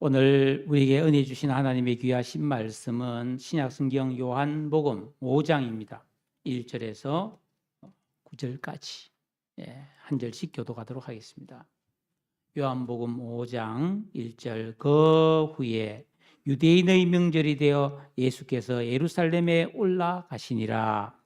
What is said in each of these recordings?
오늘 우리에게 은혜 주신 하나님의 귀하신 말씀은 신약성경 요한복음 5장입니다. 1절에서 9절까지 한 절씩 교독하도록 하겠습니다. 요한복음 5장 1절 그 후에 유대인의 명절이 되어 예수께서 예루살렘에 올라가시니라.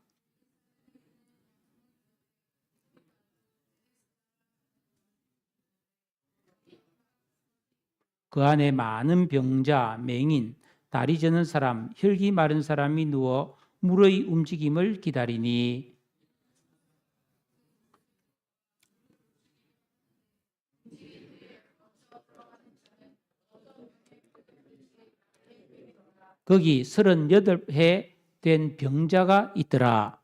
그 안에 많은 병자, 맹인, 다리 저는 사람, 혈기 마른 사람이 누워 물의 움직임을 기다리니 거기 38해 된 병자가 있더라.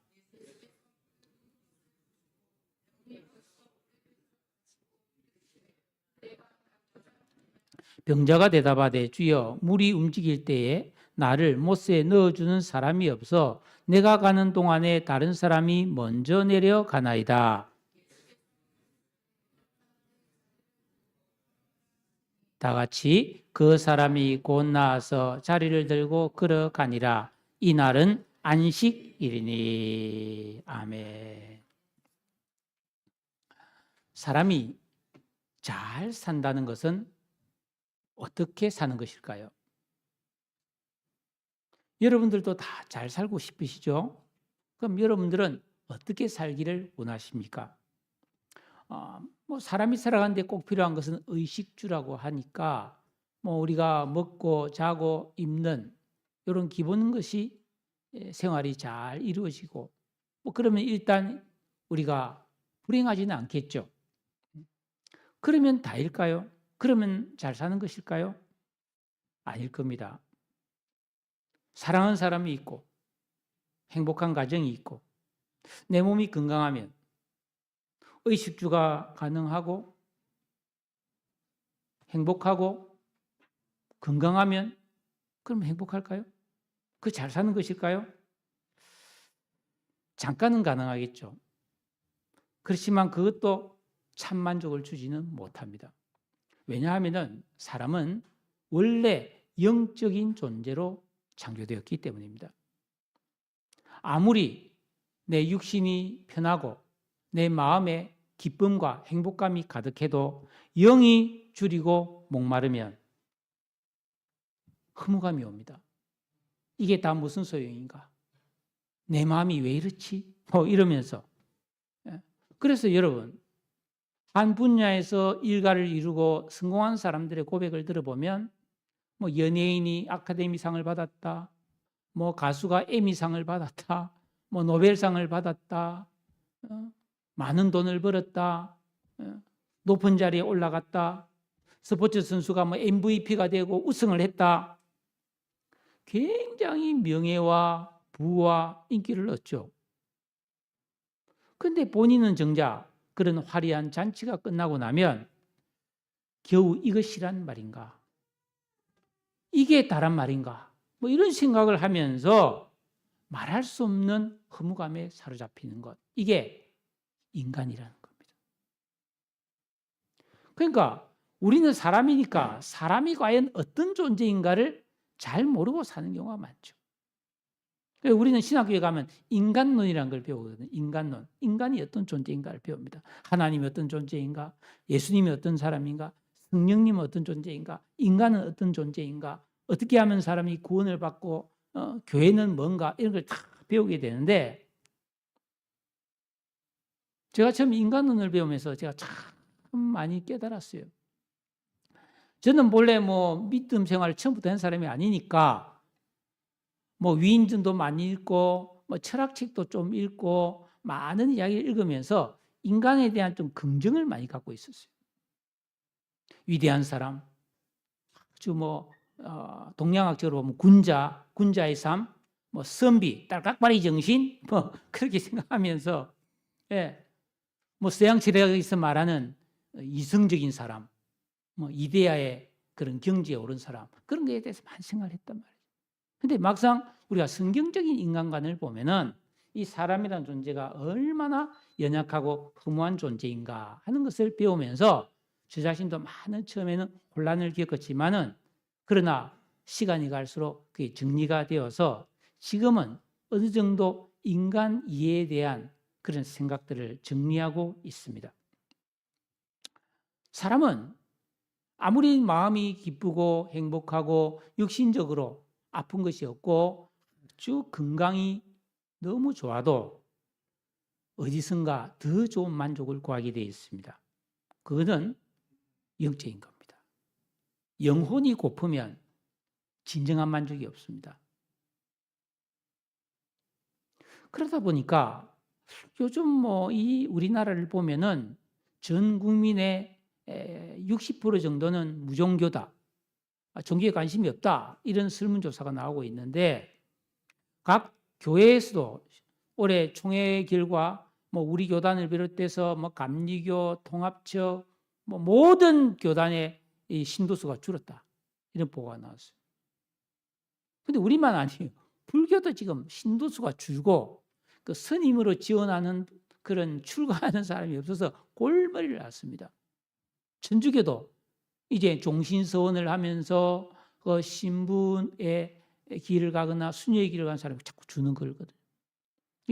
병자가 대답하되 주여 물이 움직일 때에 나를 못새에 넣어주는 사람이 없어 내가 가는 동안에 다른 사람이 먼저 내려가나이다. 다 같이 그 사람이 곧 나와서 자리를 들고 걸어가니라. 이날은 안식일이니. 아멘. 사람이 잘 산다는 것은 어떻게 사는 것일까요? 여러분들도 다 잘 살고 싶으시죠? 그럼 여러분들은 어떻게 살기를 원하십니까? 사람이 살아가는데 꼭 필요한 것은 의식주라고 하니까 우리가 먹고 자고 입는 이런 기본 것이 생활이 잘 이루어지고 그러면 일단 우리가 불행하지는 않겠죠. 그러면 다일까요? 그러면 잘 사는 것일까요? 아닐 겁니다. 사랑하는 사람이 있고 행복한 가정이 있고 내 몸이 건강하면 의식주가 가능하고 행복하고 건강하면 그럼 행복할까요? 그 잘 사는 것일까요? 잠깐은 가능하겠죠. 그렇지만 그것도 참 만족을 주지는 못합니다. 왜냐하면 사람은 원래 영적인 존재로 창조되었기 때문입니다. 아무리 내 육신이 편하고 내 마음에 기쁨과 행복감이 가득해도 영이 줄이고 목마르면 허무감이 옵니다. 이게 다 무슨 소용인가? 내 마음이 왜 이렇지? 이러면서. 그래서 여러분, 한 분야에서 일가를 이루고 성공한 사람들의 고백을 들어보면 연예인이 아카데미상을 받았다. 가수가 에미상을 받았다. 노벨상을 받았다. 많은 돈을 벌었다. 높은 자리에 올라갔다. 스포츠 선수가 MVP가 되고 우승을 했다. 굉장히 명예와 부와 인기를 얻죠. 그런데 본인은 정작 그런 화려한 잔치가 끝나고 나면 겨우 이것이란 말인가? 이게 다란 말인가? 이런 생각을 하면서 말할 수 없는 허무감에 사로잡히는 것. 이게 인간이라는 겁니다. 그러니까 우리는 사람이니까 사람이 과연 어떤 존재인가를 잘 모르고 사는 경우가 많죠. 우리는 신학교에 가면 인간론이라는 걸 배우거든요. 인간론. 인간이 어떤 존재인가를 배웁니다. 하나님이 어떤 존재인가? 예수님이 어떤 사람인가? 성령님은 어떤 존재인가? 인간은 어떤 존재인가? 어떻게 하면 사람이 구원을 받고 교회는 뭔가 이런 걸 다 배우게 되는데 제가 처음 인간론을 배우면서 제가 참 많이 깨달았어요. 저는 본래 믿음 생활을 처음부터 한 사람이 아니니까 위인전도 많이 읽고 철학책도 좀 읽고 많은 이야기를 읽으면서 인간에 대한 좀 긍정을 많이 갖고 있었어요. 위대한 사람, 아주 동양학적으로 보면 군자의 삶, 선비, 딸깍바리 정신, 그렇게 생각하면서 서양 철학에서 말하는 이성적인 사람, 이데아의 그런 경지에 오른 사람 그런 거에 대해서 많이 생각을 했단 말이에요. 근데 막상 우리가 성경적인 인간관을 보면은 이 사람이라는 존재가 얼마나 연약하고 허무한 존재인가 하는 것을 배우면서 저 자신도 많은 처음에는 혼란을 겪었지만은 그러나 시간이 갈수록 그게 정리가 되어서 지금은 어느 정도 인간 이해에 대한 그런 생각들을 정리하고 있습니다. 사람은 아무리 마음이 기쁘고 행복하고 육신적으로 아픈 것이 없고 아주 건강이 너무 좋아도 어디선가 더 좋은 만족을 구하게 되어 있습니다. 그거는 영적인 겁니다. 영혼이 고프면 진정한 만족이 없습니다. 그러다 보니까 요즘 이 우리나라를 보면은 전 국민의 60% 정도는 무종교다. 종교에 관심이 없다. 이런 설문조사가 나오고 있는데 각 교회에서도 올해 총회 결과 우리 교단을 비롯해서 감리교, 통합처 모든 교단의 이 신도수가 줄었다. 이런 보고가 나왔어요. 근데 우리만 아니에요. 불교도 지금 신도수가 줄고 그 스님으로 지원하는 그런 출가하는 사람이 없어서 골머리를 앓습니다. 천주교도 이제 종신서원을 하면서 그 신분의 길을 가거나 수녀의 길을 가는 사람이 자꾸 주는 거거든요.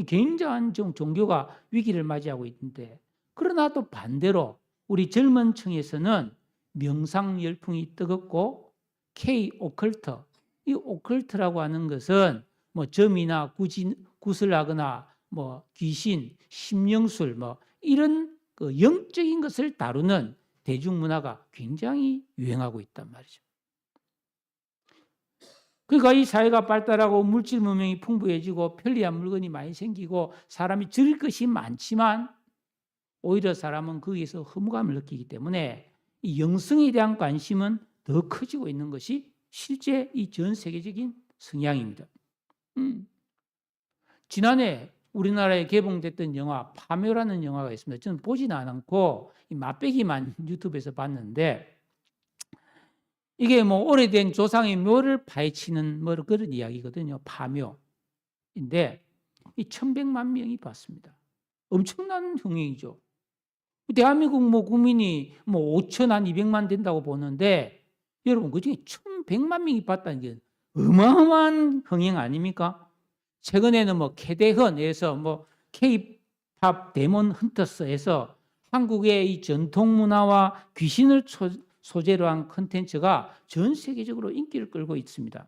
굉장한 종교가 위기를 맞이하고 있는데, 그러나 또 반대로 우리 젊은 층에서는 명상 열풍이 뜨겁고 K 오컬트, 이 오컬트라고 하는 것은 점이나 굿을 하거나 귀신, 심령술 이런 그 영적인 것을 다루는 대중문화가 굉장히 유행하고 있단 말이죠. 그러니까 이 사회가 발달하고 물질 문명이 풍부해지고 편리한 물건이 많이 생기고 사람이 즐길 것이 많지만 오히려 사람은 거기에서 허무감을 느끼기 때문에 이 영성에 대한 관심은 더 커지고 있는 것이 실제 이 전 세계적인 성향입니다. 지난해 우리나라에 개봉됐던 영화 파묘라는 영화가 있습니다. 저는 보지는 않았고 맛배기만 유튜브에서 봤는데 이게 오래된 조상의 묘를 파헤치는 그런 이야기거든요. 파묘인데 이 1,100만 명이 봤습니다. 엄청난 흥행이죠. 대한민국 국민이 5,200만 된다고 보는데 여러분 그중에 1,100만 명이 봤다는 게 어마어마한 흥행 아닙니까? 최근에는 캐대헌에서 K-팝 데몬 헌터스에서 한국의 이 전통 문화와 귀신을 소재로 한 콘텐츠가 전 세계적으로 인기를 끌고 있습니다.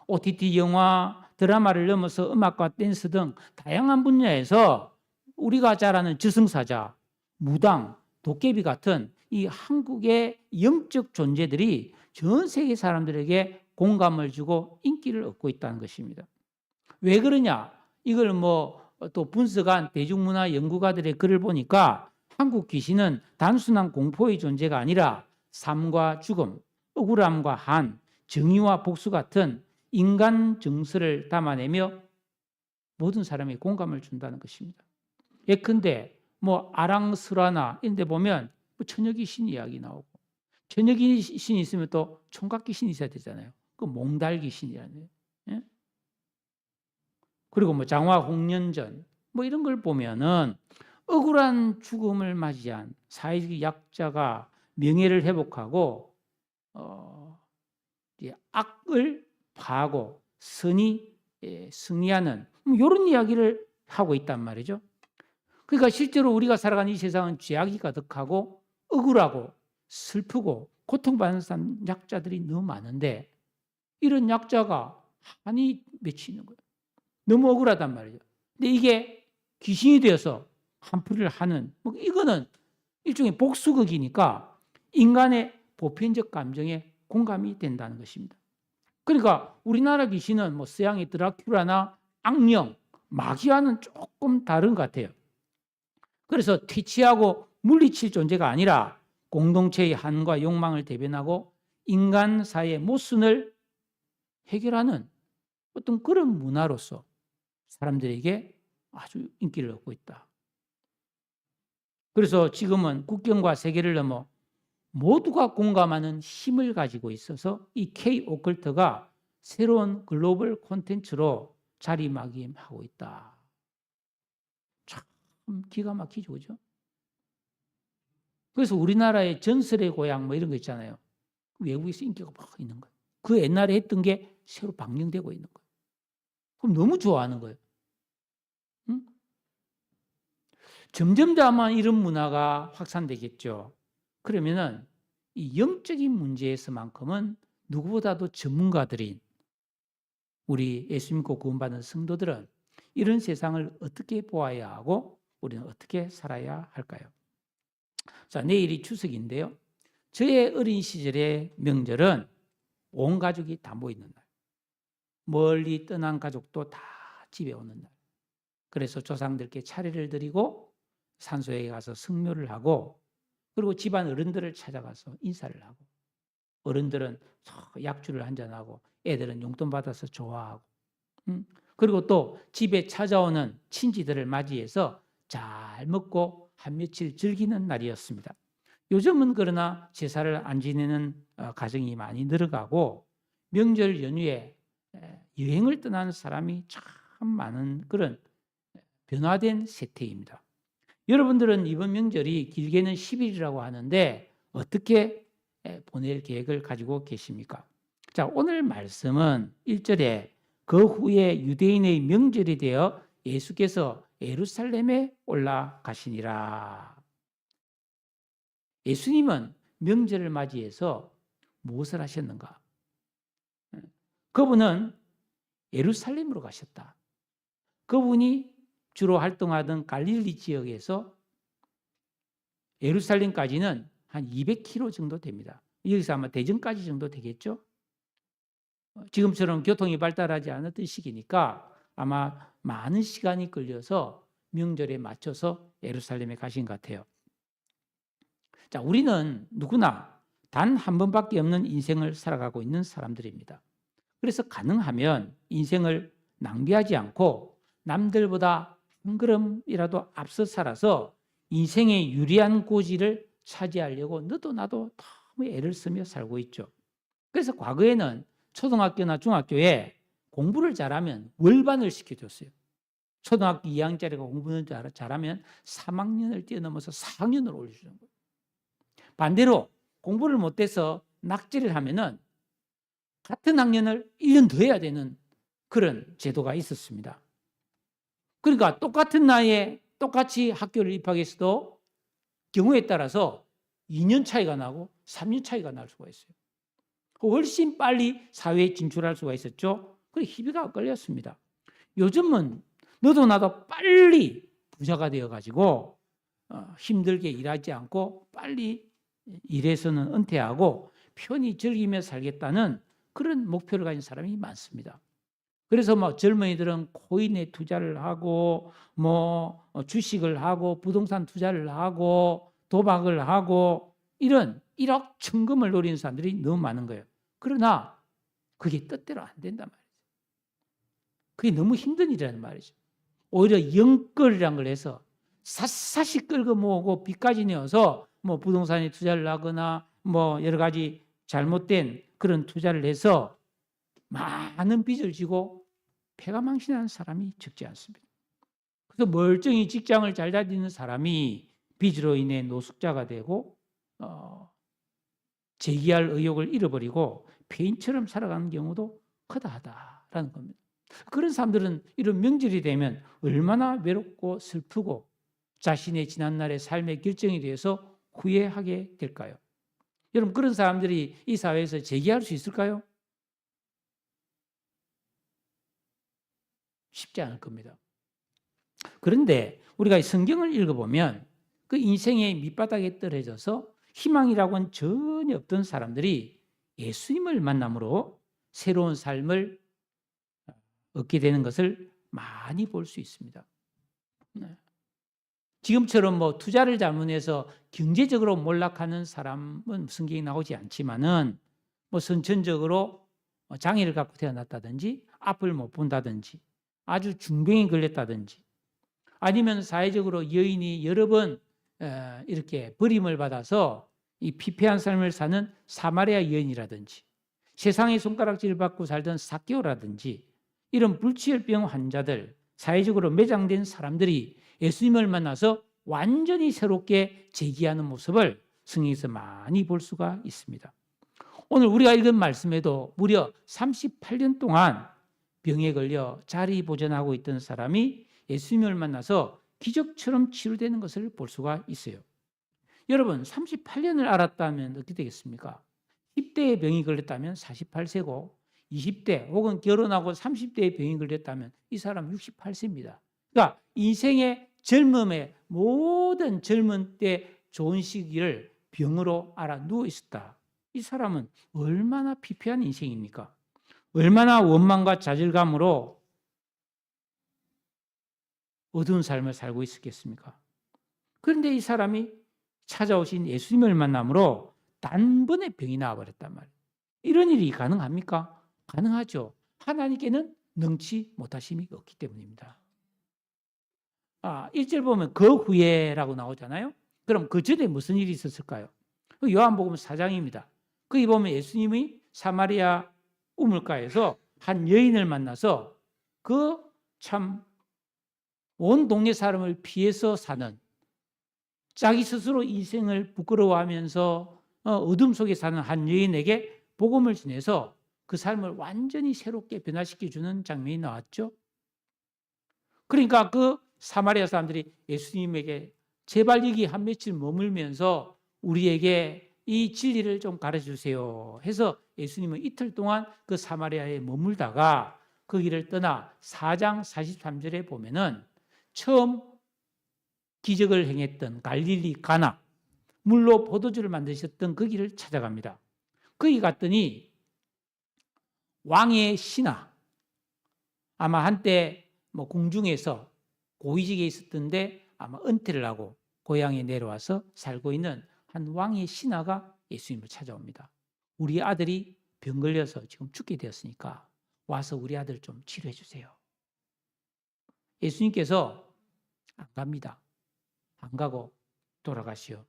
OTT 영화, 드라마를 넘어서 음악과 댄스 등 다양한 분야에서 우리가 잘 아는 저승사자, 무당, 도깨비 같은 이 한국의 영적 존재들이 전 세계 사람들에게 공감을 주고 인기를 얻고 있다는 것입니다. 왜 그러냐? 이걸 또 분석한 대중문화 연구가들의 글을 보니까 한국 귀신은 단순한 공포의 존재가 아니라 삶과 죽음, 억울함과 한, 정의와 복수 같은 인간 정서를 담아내며 모든 사람에게 공감을 준다는 것입니다. 예컨대 아랑스라나 이런 데 보면 처녀귀신 이야기 나오고, 처녀귀신이 있으면 또 총각귀신이 있어야 되잖아요. 그 몽달귀신이라는. 예? 그리고 장화 홍련전 이런 걸 보면은 억울한 죽음을 맞이한 사회적 약자가 명예를 회복하고 악을 파하고 선이 승리하는 이런 이야기를 하고 있단 말이죠. 그러니까 실제로 우리가 살아가는 이 세상은 죄악이 가득하고 억울하고 슬프고 고통받는 사람 약자들이 너무 많은데 이런 약자가 한이 맺히는 거예요. 너무 억울하단 말이죠. 근데 이게 귀신이 되어서 한풀이를 하는 이거는 일종의 복수극이니까 인간의 보편적 감정에 공감이 된다는 것입니다. 그러니까 우리나라 귀신은 서양의 드라큘라나 악령, 마귀와는 조금 다른 것 같아요. 그래서 퇴치하고 물리칠 존재가 아니라 공동체의 한과 욕망을 대변하고 인간 사이의 모순을 해결하는 어떤 그런 문화로서 사람들에게 아주 인기를 얻고 있다. 그래서 지금은 국경과 세계를 넘어 모두가 공감하는 힘을 가지고 있어서 이 K-오컬트가 새로운 글로벌 콘텐츠로 자리매김하고 있다. 참 기가 막히죠, 그죠? 그래서 우리나라의 전설의 고향 이런 거 있잖아요. 외국에서 인기가 막 있는 거예요. 그 옛날에 했던 게 새로 방영되고 있는 거예요. 그럼 너무 좋아하는 거예요. 응? 점점 더 아마 이런 문화가 확산되겠죠. 그러면은 이 영적인 문제에서만큼은 누구보다도 전문가들인 우리 예수 믿고 구원받은 성도들은 이런 세상을 어떻게 보아야 하고 우리는 어떻게 살아야 할까요? 자, 내일이 추석인데요. 저의 어린 시절의 명절은 온 가족이 다 모이는 날. 멀리 떠난 가족도 다 집에 오는 날. 그래서 조상들께 차례를 드리고 산소에 가서 성묘를 하고 그리고 집안 어른들을 찾아가서 인사를 하고 어른들은 약주를 한잔하고 애들은 용돈 받아서 좋아하고 그리고 또 집에 찾아오는 친지들을 맞이해서 잘 먹고 한 며칠 즐기는 날이었습니다. 요즘은 그러나 제사를 안 지내는 가정이 많이 늘어가고 명절 연휴에 여행을 떠나는 사람이 참 많은 그런 변화된 세태입니다. 여러분들은 이번 명절이 길게는 10일이라고 하는데 어떻게 보낼 계획을 가지고 계십니까? 자, 오늘 말씀은 1절에 그 후에 유대인의 명절이 되어 예수께서 예루살렘에 올라가시니라. 예수님은 명절을 맞이해서 무엇을 하셨는가? 그분은 예루살렘으로 가셨다. 그분이 주로 활동하던 갈릴리 지역에서 예루살렘까지는 한 200km 정도 됩니다. 여기서 아마 대전까지 정도 되겠죠? 지금처럼 교통이 발달하지 않았던 시기니까 아마 많은 시간이 걸려서 명절에 맞춰서 예루살렘에 가신 것 같아요. 자, 우리는 누구나 단 한 번밖에 없는 인생을 살아가고 있는 사람들입니다. 그래서 가능하면 인생을 낭비하지 않고 남들보다 한 걸음이라도 앞서 살아서 인생의 유리한 고지를 차지하려고 너도 나도 너무 애를 쓰며 살고 있죠. 그래서 과거에는 초등학교나 중학교에 공부를 잘하면 월반을 시켜줬어요. 초등학교 2학년짜리가 공부를 잘하면 3학년을 뛰어넘어서 4학년을 올려주는 거예요. 반대로 공부를 못해서 낙제를 하면은 같은 학년을 1년 더 해야 되는 그런 제도가 있었습니다. 그러니까 똑같은 나이에 똑같이 학교를 입학했어도 경우에 따라서 2년 차이가 나고 3년 차이가 날 수가 있어요. 훨씬 빨리 사회에 진출할 수가 있었죠. 그래서 희비가 엇갈렸습니다. 요즘은 너도 나도 빨리 부자가 되어가지고 힘들게 일하지 않고 빨리 일해서는 은퇴하고 편히 즐기며 살겠다는 그런 목표를 가진 사람이 많습니다. 그래서 젊은이들은 코인에 투자를 하고 주식을 하고 부동산 투자를 하고 도박을 하고 이런 1억 천금을 노리는 사람들이 너무 많은 거예요. 그러나 그게 뜻대로 안 된단 말이죠. 그게 너무 힘든 일이라는 말이죠. 오히려 영끌이란 걸 해서 샅샅이 끌고 모으고 빚까지 내어서 부동산에 투자를 하거나 여러 가지 잘못된 그런 투자를 해서 많은 빚을 지고 폐가 망신하는 사람이 적지 않습니다. 그래서 멀쩡히 직장을 잘 다니는 사람이 빚으로 인해 노숙자가 되고 재기할 의욕을 잃어버리고 폐인처럼 살아가는 경우도 허다하다라는 겁니다. 그런 사람들은 이런 명절이 되면 얼마나 외롭고 슬프고 자신의 지난날의 삶의 결정에 대해서 후회하게 될까요? 여러분, 그런 사람들이 이 사회에서 재기할 수 있을까요? 쉽지 않을 겁니다. 그런데 우리가 성경을 읽어보면 그 인생의 밑바닥에 떨어져서 희망이라고는 전혀 없던 사람들이 예수님을 만남으로 새로운 삶을 얻게 되는 것을 많이 볼 수 있습니다. 지금처럼 투자를 잘못해서 경제적으로 몰락하는 사람은 성경에 나오지 않지만은 선천적으로 장애를 갖고 태어났다든지 앞을 못 본다든지 아주 중병에 걸렸다든지 아니면 사회적으로 여인이 여러 번 이렇게 버림을 받아서 이 피폐한 삶을 사는 사마리아 여인이라든지 세상의 손가락질을 받고 살던 삭개오라든지 이런 불치혈병 환자들, 사회적으로 매장된 사람들이 예수님을 만나서 완전히 새롭게 재기하는 모습을 성경에서 많이 볼 수가 있습니다. 오늘 우리가 읽은 말씀에도 무려 38년 동안 병에 걸려 자리 보존하고 있던 사람이 예수님을 만나서 기적처럼 치유되는 것을 볼 수가 있어요. 여러분 38년을 알았다면 어떻게 되겠습니까? 10대에 병이 걸렸다면 48세고 20대 혹은 결혼하고 30대에 병이 걸렸다면 이 사람은 68세입니다. 그러니까 인생의 젊음의 모든 젊은 때 좋은 시기를 병으로 알아 누워 있었다. 이 사람은 얼마나 피폐한 인생입니까? 얼마나 원망과 좌절감으로 어두운 삶을 살고 있었겠습니까? 그런데 이 사람이 찾아오신 예수님을 만남으로 단번에 병이 나와버렸단 말이에요. 이런 일이 가능합니까? 가능하죠. 하나님께는 능치 못하심이 없기 때문입니다. 1절 보면 그 후에라고 나오잖아요. 그럼 그 전에 무슨 일이 있었을까요? 요한복음 4장입니다. 거기 보면 예수님이 사마리아 우물가에서 한 여인을 만나서 그 참 온 동네 사람을 피해서 사는, 자기 스스로 인생을 부끄러워하면서 어둠 속에 사는 한 여인에게 복음을 전해서 그 삶을 완전히 새롭게 변화시켜주는 장면이 나왔죠. 그러니까 그 사마리아 사람들이 예수님에게 제발 여기 한 며칠 머물면서 우리에게 이 진리를 좀 가르쳐주세요 해서 예수님은 이틀 동안 그 사마리아에 머물다가 그 길을 떠나 4장 43절에 보면은 처음 기적을 행했던 갈릴리 가나, 물로 포도주를 만드셨던 그 길을 찾아갑니다. 거기 갔더니 왕의 신하, 아마 한때 궁중에서 고위직에 있었던데 아마 은퇴를 하고 고향에 내려와서 살고 있는 한 왕의 신하가 예수님을 찾아옵니다. 우리 아들이 병 걸려서 지금 죽게 되었으니까 와서 우리 아들 좀 치료해 주세요. 예수님께서 안 갑니다. 안 가고 돌아가시오.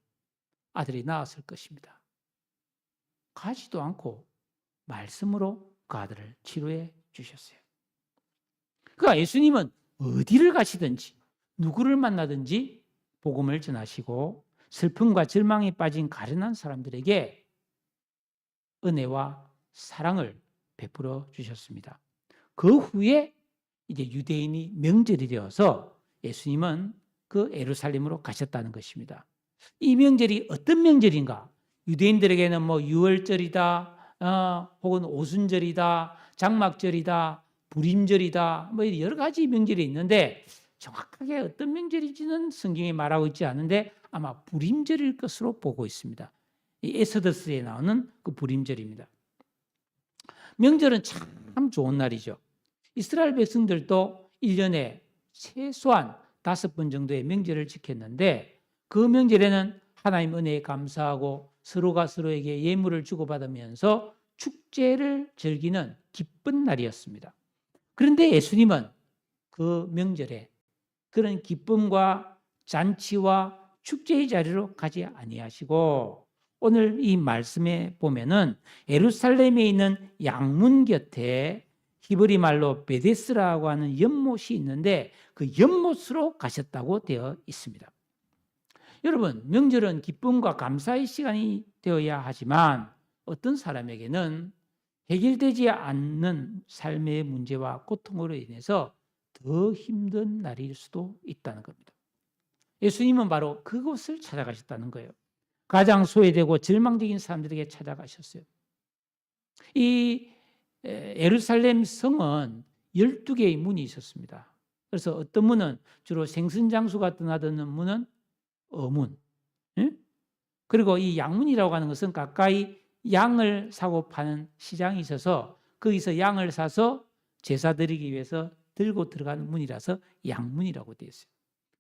아들이 나았을 것입니다. 가지도 않고 말씀으로 그 아들을 치료해 주셨어요. 그러니까 예수님은 어디를 가시든지 누구를 만나든지 복음을 전하시고 슬픔과 절망에 빠진 가련한 사람들에게 은혜와 사랑을 베풀어 주셨습니다. 그 후에 이제 유대인이 명절이 되어서 예수님은 그 예루살렘으로 가셨다는 것입니다. 이 명절이 어떤 명절인가? 유대인들에게는 유월절이다, 혹은 오순절이다, 장막절이다, 불임절이다, 여러 가지 명절이 있는데 정확하게 어떤 명절인지는 성경에 말하고 있지 않은데 아마 불임절일 것으로 보고 있습니다. 이 에스더스에 나오는 그 불임절입니다. 명절은 참 좋은 날이죠. 이스라엘 백성들도 1년에 최소한 5번 정도의 명절을 지켰는데 그 명절에는 하나님 은혜에 감사하고 서로가 서로에게 예물을 주고받으면서 축제를 즐기는 기쁜 날이었습니다. 그런데 예수님은 그 명절에 그런 기쁨과 잔치와 축제의 자리로 가지 아니하시고 오늘 이 말씀에 보면은 예루살렘에 있는 양문 곁에 히브리 말로 베데스라고 하는 연못이 있는데 그 연못으로 가셨다고 되어 있습니다. 여러분, 명절은 기쁨과 감사의 시간이 되어야 하지만 어떤 사람에게는 해결되지 않는 삶의 문제와 고통으로 인해서 더 힘든 날일 수도 있다는 겁니다. 예수님은 바로 그곳을 찾아가셨다는 거예요. 가장 소외되고 절망적인 사람들에게 찾아가셨어요. 이 예루살렘 성은 12개의 문이 있었습니다. 그래서 어떤 문은 주로 생선장수가 떠나드는 문은 어문, 그리고 이 양문이라고 하는 것은 가까이 양을 사고 파는 시장이 있어서 거기서 양을 사서 제사 드리기 위해서 들고 들어가는 문이라서 양문이라고 되어 있어요.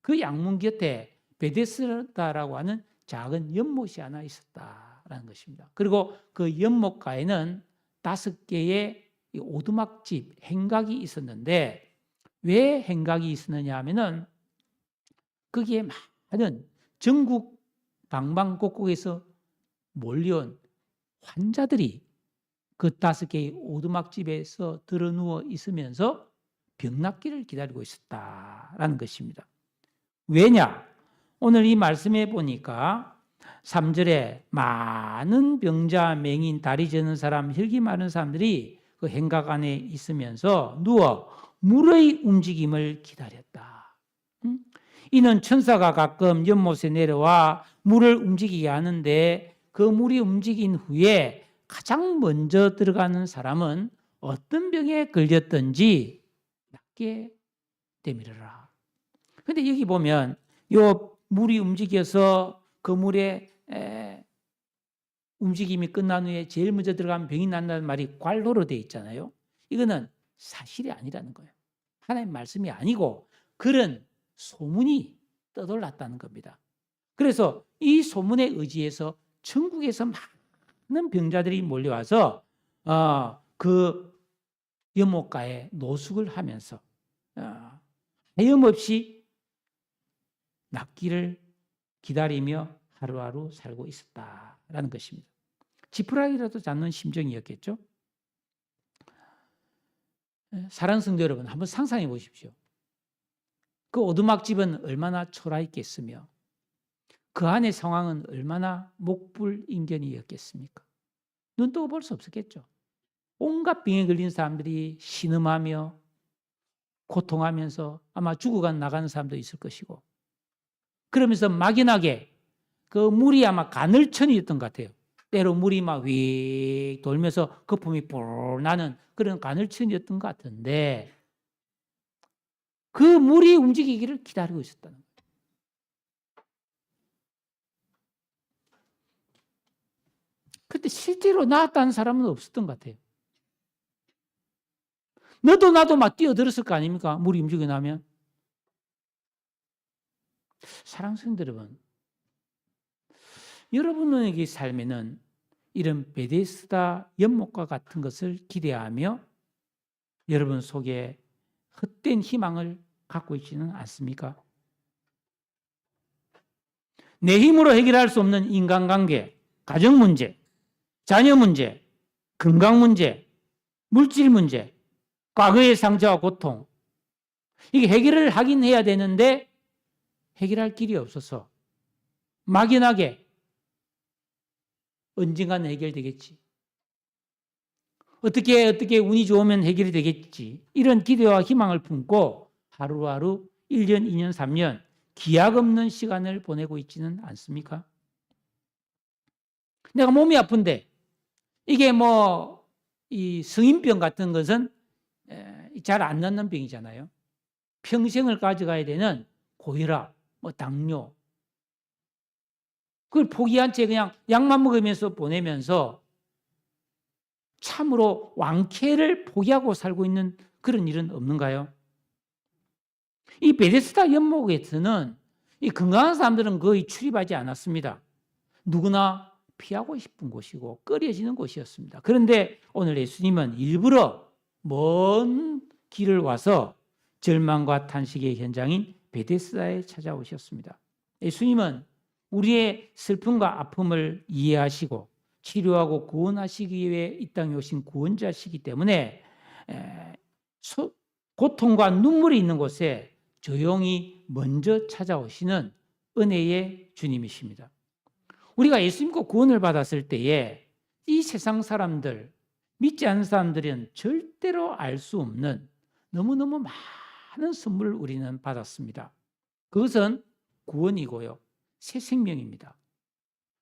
그 양문 곁에 베데스다라고 하는 작은 연못이 하나 있었다라는 것입니다. 그리고 그 연못가에는 5개의 오두막집, 행각이 있었는데 왜 행각이 있었느냐 하면은 거기에 많은 전국 방방곡곡에서 몰려온 환자들이 그 5개의 오두막집에서 들어누워 있으면서 병낫기를 기다리고 있었다라는 것입니다. 왜냐? 오늘 이 말씀에 보니까 3절에 많은 병자, 맹인, 다리 저는 사람, 혈기 많은 사람들이 그 행각 안에 있으면서 누워 물의 움직임을 기다렸다. 이는 천사가 가끔 연못에 내려와 물을 움직이게 하는데 그 물이 움직인 후에 가장 먼저 들어가는 사람은 어떤 병에 걸렸든지 낫게 되밀어라. 그런데 여기 보면 요 물이 움직여서 그 물에 움직임이 끝난 후에 제일 먼저 들어가면 병이 난다는 말이 괄호로 되어 있잖아요. 이거는 사실이 아니라는 거예요. 하나님의 말씀이 아니고 그런 소문이 떠돌았다는 겁니다. 그래서 이 소문에 의지해서 천국에서 많은 병자들이 몰려와서 그 연못가에 노숙을 하면서 하염없이 낫기를 기다리며 하루하루 살고 있었다라는 것입니다. 지푸라기라도 잡는 심정이었겠죠. 사랑하는 성도 여러분, 한번 상상해 보십시오. 그 오두막집은 얼마나 초라했겠으며 그 안의 상황은 얼마나 목불인견이었겠습니까? 눈 뜨고 볼 수 없었겠죠. 온갖 병에 걸린 사람들이 신음하며 고통하면서 아마 죽어간 나가는 사람도 있을 것이고 그러면서 막연하게 그 물이 아마 가늘천이었던 것 같아요. 때로 물이 막 휙 돌면서 거품이 볼 나는 그런 가늘천이었던 것 같은데 그 물이 움직이기를 기다리고 있었다는 거예요. 근데 실제로 나았다는 사람은 없었던 것 같아요. 너도 나도 막 뛰어들었을 거 아닙니까? 물이 움직여 나면. 사랑하는 성도 여러분, 여러분에게 삶에는 이런 베데스다 연못과 같은 것을 기대하며 여러분 속에 헛된 희망을 갖고 있지는 않습니까? 내 힘으로 해결할 수 없는 인간관계, 가정 문제, 자녀 문제, 건강 문제, 물질 문제, 과거의 상처와 고통 이게 해결을 하긴 해야 되는데 해결할 길이 없어서 막연하게 언젠가는 해결되겠지. 어떻게 운이 좋으면 해결이 되겠지. 이런 기대와 희망을 품고 하루하루 1년, 2년, 3년 기약 없는 시간을 보내고 있지는 않습니까? 내가 몸이 아픈데 이게 이 성인병 같은 것은 잘 안 낫는 병이잖아요. 평생을 가져가야 되는 고혈압, 당뇨. 그걸 포기한 채 그냥 약만 먹으면서 보내면서 참으로 왕쾌를 포기하고 살고 있는 그런 일은 없는가요? 이 베데스다 연못에서는 이 건강한 사람들은 거의 출입하지 않았습니다. 누구나 피하고 싶은 곳이고 꺼려지는 곳이었습니다. 그런데 오늘 예수님은 일부러 먼 길을 와서 절망과 탄식의 현장인 베데스다에 찾아오셨습니다. 예수님은 우리의 슬픔과 아픔을 이해하시고 치료하고 구원하시기 위해 이 땅에 오신 구원자시기 때문에 고통과 눈물이 있는 곳에 조용히 먼저 찾아오시는 은혜의 주님이십니다. 우리가 예수 믿고 구원을 받았을 때에 이 세상 사람들, 믿지 않는 사람들은 절대로 알 수 없는 너무너무 많은 선물을 우리는 받았습니다. 그것은 구원이고요. 새 생명입니다.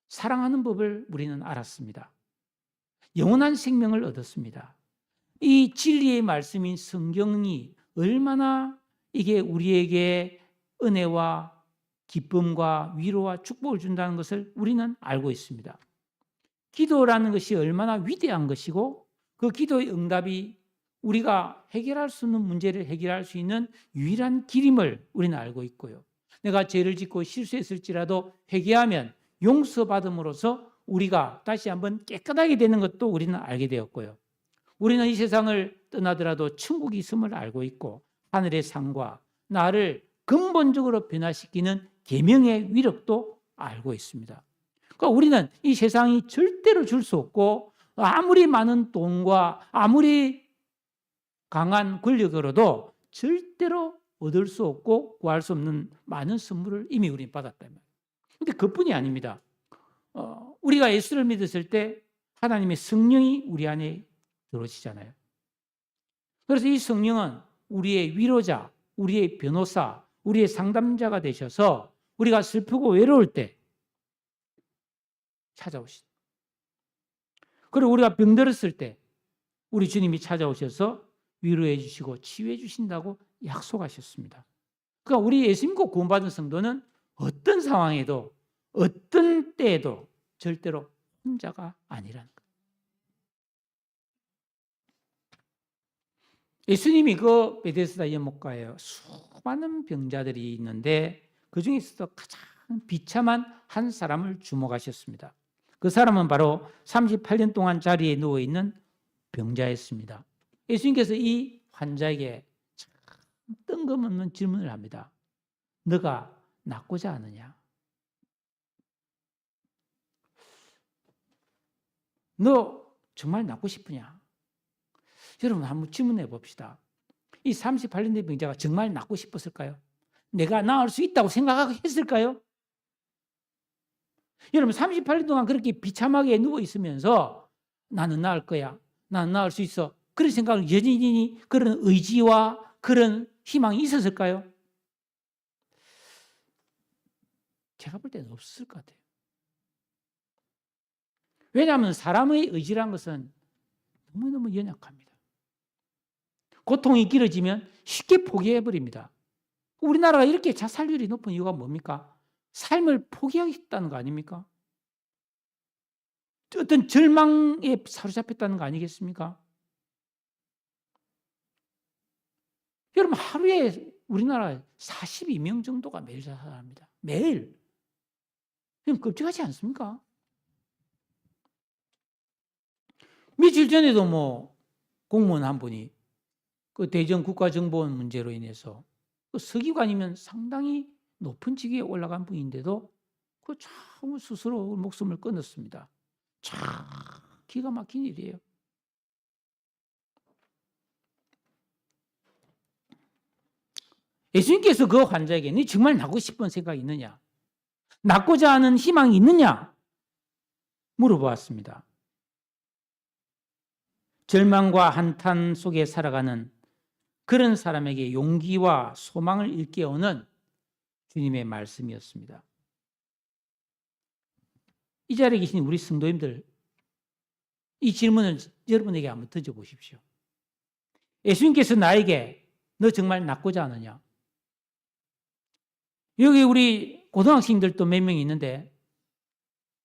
사랑하는 법을 우리는 알았습니다. 영원한 생명을 얻었습니다. 이 진리의 말씀인 성경이 얼마나 이게 우리에게 은혜와 기쁨과 위로와 축복을 준다는 것을 우리는 알고 있습니다. 기도라는 것이 얼마나 위대한 것이고 그 기도의 응답이 우리가 해결할 수 없는 문제를 해결할 수 있는 유일한 길임을 우리는 알고 있고요. 내가 죄를 짓고 실수했을지라도 회개하면 용서받음으로써 우리가 다시 한번 깨끗하게 되는 것도 우리는 알게 되었고요. 우리는 이 세상을 떠나더라도 천국이 있음을 알고 있고 하늘의 상과 나를 근본적으로 변화시키는 계명의 위력도 알고 있습니다. 그러니까 우리는 이 세상이 절대로 줄 수 없고 아무리 많은 돈과 아무리 강한 권력으로도 절대로 얻을 수 없고 구할 수 없는 많은 선물을 이미 우리는 받았다면. 그런데 그뿐이 아닙니다. 우리가 예수를 믿었을 때 하나님의 성령이 우리 안에 들어오시잖아요. 그래서 이 성령은 우리의 위로자, 우리의 변호사, 우리의 상담자가 되셔서 우리가 슬프고 외로울 때 찾아오시죠. 그리고 우리가 병들었을 때 우리 주님이 찾아오셔서 위로해 주시고 치유해 주신다고 약속하셨습니다. 그러니까 우리 예수 믿고 구원받은 성도는 어떤 상황에도 어떤 때에도 절대로 혼자가 아니라는 거예요. 예수님이 그 베데스다 연못가에 수많은 병자들이 있는데 그 중에서도 가장 비참한 한 사람을 주목하셨습니다. 그 사람은 바로 38년 동안 자리에 누워있는 병자였습니다. 예수님께서 이 환자에게 참 뜬금없는 질문을 합니다. 너가 낫고자 하느냐? 너 정말 낫고 싶으냐? 여러분 한번 질문해 봅시다. 이 38년 된 병자가 정말 낫고 싶었을까요? 내가 나을 수 있다고 생각했을까요? 여러분 38년 동안 그렇게 비참하게 누워 있으면서 나는 나을 거야. 나는 나을 수 있어. 그런 생각을 여전히 그런 의지와 그런 희망이 있었을까요? 제가 볼 때는 없을 것 같아요. 왜냐하면 사람의 의지란 것은 너무너무 연약합니다. 고통이 길어지면 쉽게 포기해버립니다. 우리나라가 이렇게 자살률이 높은 이유가 뭡니까? 삶을 포기하겠다는 거 아닙니까? 어떤 절망에 사로잡혔다는 거 아니겠습니까? 여러분 하루에 우리나라 42명 정도가 매일 자살합니다. 매일. 그럼 끔찍하지 않습니까? 며칠 전에도 공무원 한 분이 그 대전 국가정보원 문제로 인해서 그 서기관이면 상당히 높은 직위에 올라간 분인데도 그 참 스스로 목숨을 끊었습니다. 참 기가 막힌 일이에요. 예수님께서 그 환자에게 네 정말 낫고 싶은 생각이 있느냐? 낫고자 하는 희망이 있느냐? 물어보았습니다. 절망과 한탄 속에 살아가는 그런 사람에게 용기와 소망을 일깨우는 주님의 말씀이었습니다. 이 자리에 계신 우리 성도님들, 이 질문을 여러분에게 한번 던져보십시오. 예수님께서 나에게 너 정말 낫고자 하느냐? 여기 우리 고등학생들도 몇 명 있는데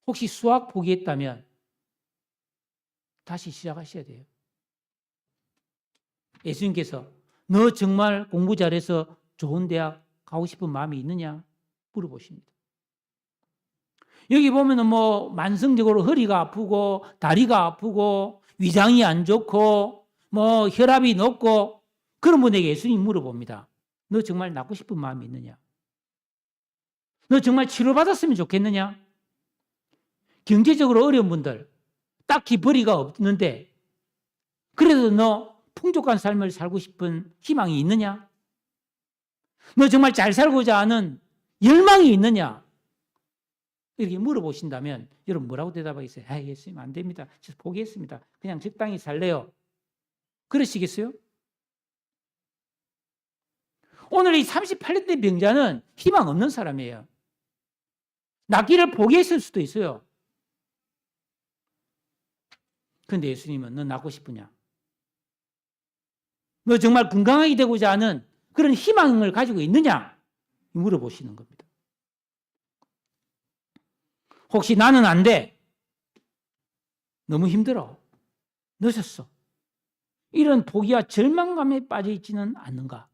혹시 수학 포기했다면 다시 시작하셔야 돼요. 예수님께서 너 정말 공부 잘해서 좋은 대학 가고 싶은 마음이 있느냐? 물어보십니다. 여기 보면은 만성적으로 허리가 아프고 다리가 아프고 위장이 안 좋고 혈압이 높고 그런 분에게 예수님이 물어봅니다. 너 정말 낫고 싶은 마음이 있느냐? 너 정말 치료받았으면 좋겠느냐? 경제적으로 어려운 분들, 딱히 벌이가 없는데 그래도 너 풍족한 삶을 살고 싶은 희망이 있느냐? 너 정말 잘 살고자 하는 열망이 있느냐? 이렇게 물어보신다면 여러분 뭐라고 대답하겠어요? 예수님 안 됩니다. 저 포기했습니다. 그냥 적당히 살래요. 그러시겠어요? 오늘 이 38년 된 병자는 희망 없는 사람이에요. 낫기를 포기했을 수도 있어요. 그런데 예수님은 너 낫고 싶으냐? 너 정말 건강하게 되고자 하는 그런 희망을 가지고 있느냐? 물어보시는 겁니다. 혹시 나는 안 돼. 너무 힘들어. 늦었어. 이런 포기와 절망감에 빠져 있지는 않는가?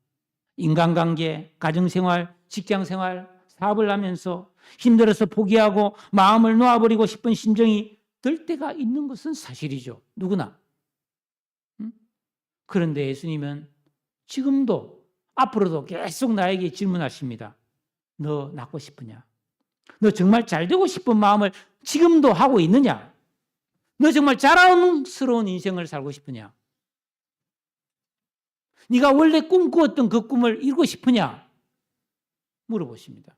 인간관계, 가정생활, 직장생활, 사업을 하면서 힘들어서 포기하고 마음을 놓아버리고 싶은 심정이 들 때가 있는 것은 사실이죠. 누구나. 그런데 예수님은 지금도 앞으로도 계속 나에게 질문하십니다. 너 낫고 싶으냐? 너 정말 잘 되고 싶은 마음을 지금도 하고 있느냐? 너 정말 자랑스러운 인생을 살고 싶으냐? 네가 원래 꿈꾸었던 그 꿈을 이루고 싶으냐? 물어보십니다.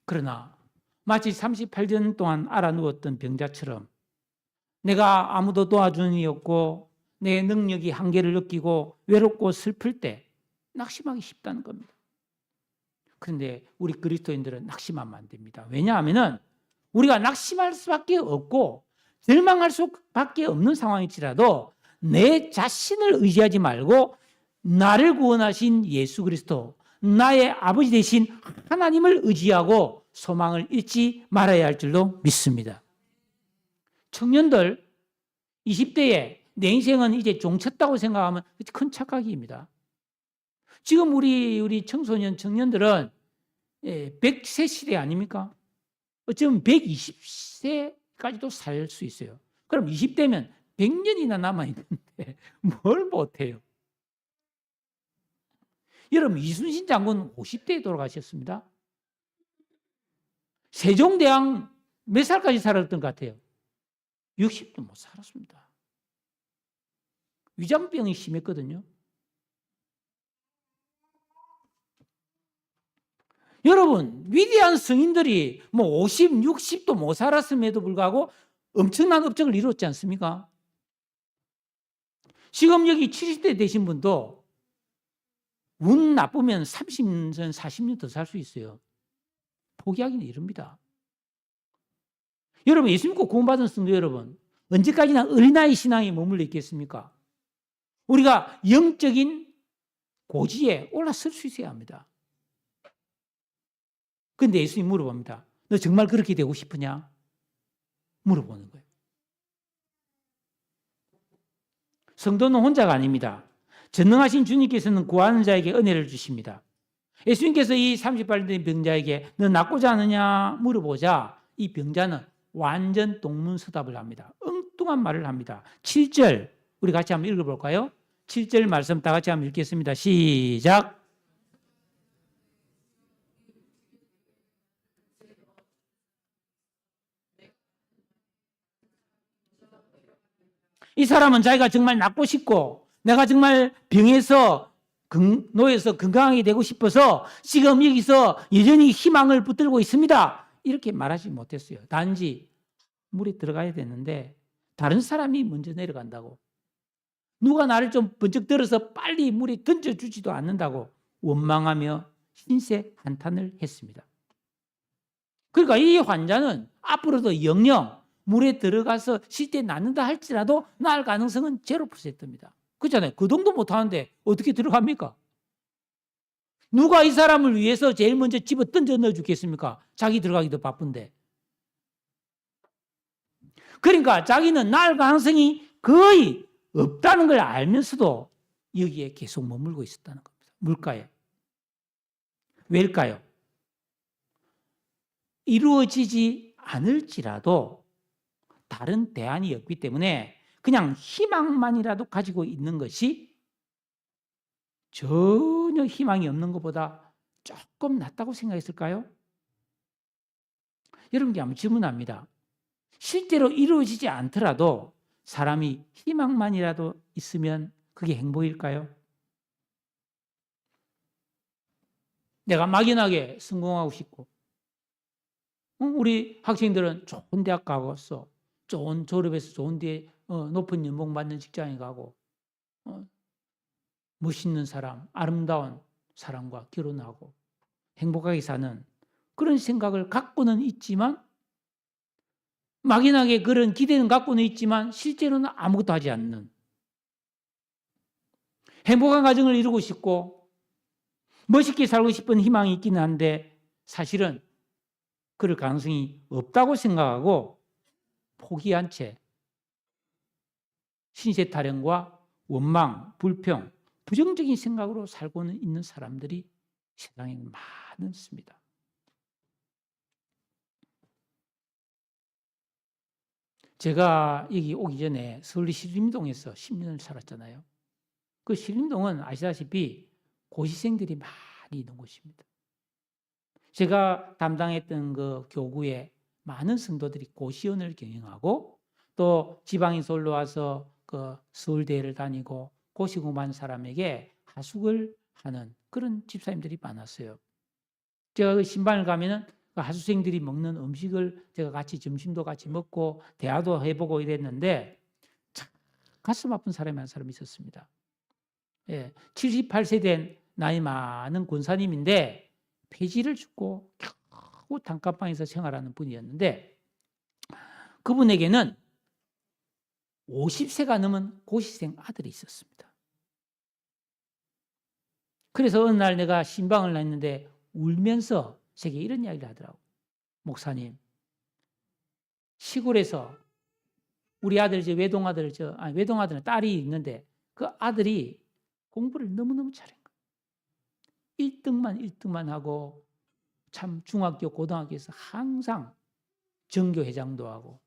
그러나 마치 38년 동안 알아누웠던 병자처럼 내가 아무도 도와주는 이 없고 내 능력이 한계를 느끼고 외롭고 슬플 때 낙심하기 쉽다는 겁니다. 그런데 우리 그리스도인들은 낙심하면 안 됩니다. 왜냐하면 우리가 낙심할 수밖에 없고 절망할 수밖에 없는 상황일지라도 내 자신을 의지하지 말고 나를 구원하신 예수 그리스도, 나의 아버지 되신 하나님을 의지하고 소망을 잃지 말아야 할 줄로 믿습니다. 청년들 20대에 내 인생은 이제 종쳤다고 생각하면 큰 착각입니다. 지금 우리 청소년 청년들은 100세 시대 아닙니까? 어쩌면 120세까지도 살 수 있어요. 그럼 20대면 100년이나 남아있는데 뭘 못해요? 여러분, 이순신 장군 50대에 돌아가셨습니다. 세종대왕 몇 살까지 살았던 것 같아요? 60도 못 살았습니다. 위장병이 심했거든요. 여러분, 위대한 성인들이 50, 60도 못 살았음에도 불구하고 엄청난 업적을 이뤘지 않습니까? 지금 여기 70대 되신 분도 운 나쁘면 30년, 40년 더 살 수 있어요. 포기하기는 이릅니다. 여러분, 예수 믿고 구원받은 성도 여러분, 언제까지나 어린아이 신앙에 머물러 있겠습니까? 우리가 영적인 고지에 올라설 수 있어야 합니다. 그런데 예수님이 물어봅니다. 너 정말 그렇게 되고 싶으냐? 물어보는 거예요. 성도는 혼자가 아닙니다. 전능하신 주님께서는 구하는 자에게 은혜를 주십니다. 예수님께서 이 38년 된 병자에게 너 낫고자 하느냐 물어보자 이 병자는 완전 동문서답을 합니다. 엉뚱한 말을 합니다. 7절 우리 같이 한번 읽어볼까요? 7절 말씀 다 같이 한번 읽겠습니다. 시작. 이 사람은 자기가 정말 낫고 싶고 내가 정말 병에서 노에서 건강하게 되고 싶어서 지금 여기서 여전히 희망을 붙들고 있습니다. 이렇게 말하지 못했어요. 단지 물에 들어가야 되는데 다른 사람이 먼저 내려간다고. 누가 나를 좀 번쩍 들어서 빨리 물에 던져주지도 않는다고 원망하며 신세 한탄을 했습니다. 그러니까 이 환자는 앞으로도 영영 물에 들어가서 실제 낫는다 할지라도 나을 가능성은 0%입니다. 그렇잖아요. 그 정도 못하는데 어떻게 들어갑니까? 누가 이 사람을 위해서 제일 먼저 집어 던져 넣어주겠습니까? 자기 들어가기도 바쁜데. 그러니까 자기는 나을 가능성이 거의 없다는 걸 알면서도 여기에 계속 머물고 있었다는 겁니다. 물가에. 왜일까요? 이루어지지 않을지라도 다른 대안이 없기 때문에 그냥 희망만이라도 가지고 있는 것이 전혀 희망이 없는 것보다 조금 낫다고 생각했을까요? 여러분께 한번 질문합니다. 실제로 이루어지지 않더라도 사람이 희망만이라도 있으면 그게 행복일까요? 내가 막연하게 성공하고 싶고 우리 학생들은 좋은 대학 가고서 좋은 졸업해서 좋은 데 높은 연봉 받는 직장에 가고 멋있는 사람, 아름다운 사람과 결혼하고 행복하게 사는 그런 생각을 갖고는 있지만 막연하게 그런 기대는 갖고는 있지만 실제로는 아무것도 하지 않는 행복한 가정을 이루고 싶고 멋있게 살고 싶은 희망이 있기는 한데 사실은 그럴 가능성이 없다고 생각하고 포기한 채 신세 타령과 원망, 불평, 부정적인 생각으로 살고는 있는 사람들이 세상에 많습니다. 제가 여기 오기 전에 서울 신림동에서 10년을 살았잖아요. 그 신림동은 아시다시피 고시생들이 많이 있는 곳입니다. 제가 담당했던 그 교구에 많은 성도들이 고시원을 경영하고 또 지방에서 올라와서 그 서울대를 다니고 고시 공부한 사람에게 하숙을 하는 그런 집사님들이 많았어요. 제가 그 신방을 가면은 하수생들이 먹는 음식을 제가 같이 점심도 같이 먹고 대화도 해보고 이랬는데 참 가슴 아픈 사람이 한 사람 있었습니다. 78세 된 나이 많은 권사님인데 폐지를 죽고 겨우 단칸방에서 생활하는 분이었는데 그분에게는 50세가 넘은 고시생 아들이 있었습니다. 그래서 어느 날 내가 신방을 했는데 울면서 제게 이런 이야기를 하더라고. 목사님, 시골에서 우리 아들 외동아들은 딸이 있는데 그 아들이 공부를 너무너무 잘한 거예요. 1등만 하고 참 중학교, 고등학교에서 항상 전교회장도 하고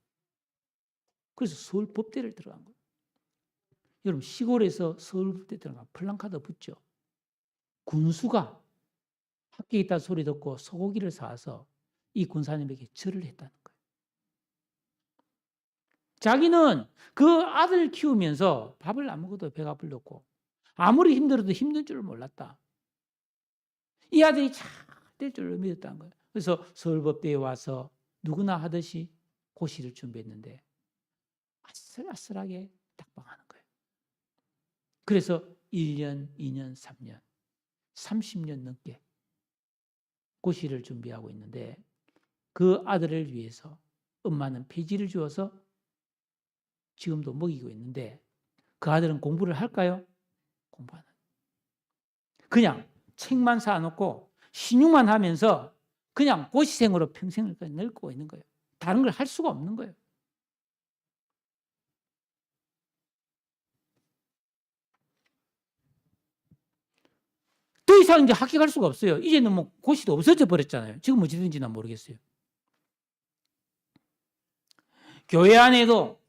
그래서 서울법대를 들어간 거예요. 여러분 시골에서 서울법대 들어가면 플랜카드 붙죠. 군수가 학교에 있다 소리 듣고 소고기를 사와서 이 군사님에게 절을 했다는 거예요. 자기는 그 아들 키우면서 밥을 안 먹어도 배가 불렀고 아무리 힘들어도 힘든 줄 몰랐다. 이 아들이 잘 될 줄 믿었다는 거예요. 그래서 서울법대에 와서 누구나 하듯이 고시를 준비했는데 아슬아슬하게 딱방하는 거예요. 그래서 1년, 2년, 3년, 30년 넘게 고시를 준비하고 있는데 그 아들을 위해서 엄마는 폐지를 주어서 지금도 먹이고 있는데 그 아들은 공부를 할까요? 공부 안 해요. 그냥 책만 사놓고 신용만 하면서 그냥 고시생으로 평생을 늙고 있는 거예요. 다른 걸 할 수가 없는 거예요. 더 이상 이제 학교 갈 수가 없어요. 이제는 뭐 고시도 없어져 버렸잖아요. 지금 어찌든지 난 모르겠어요. 교회 안에도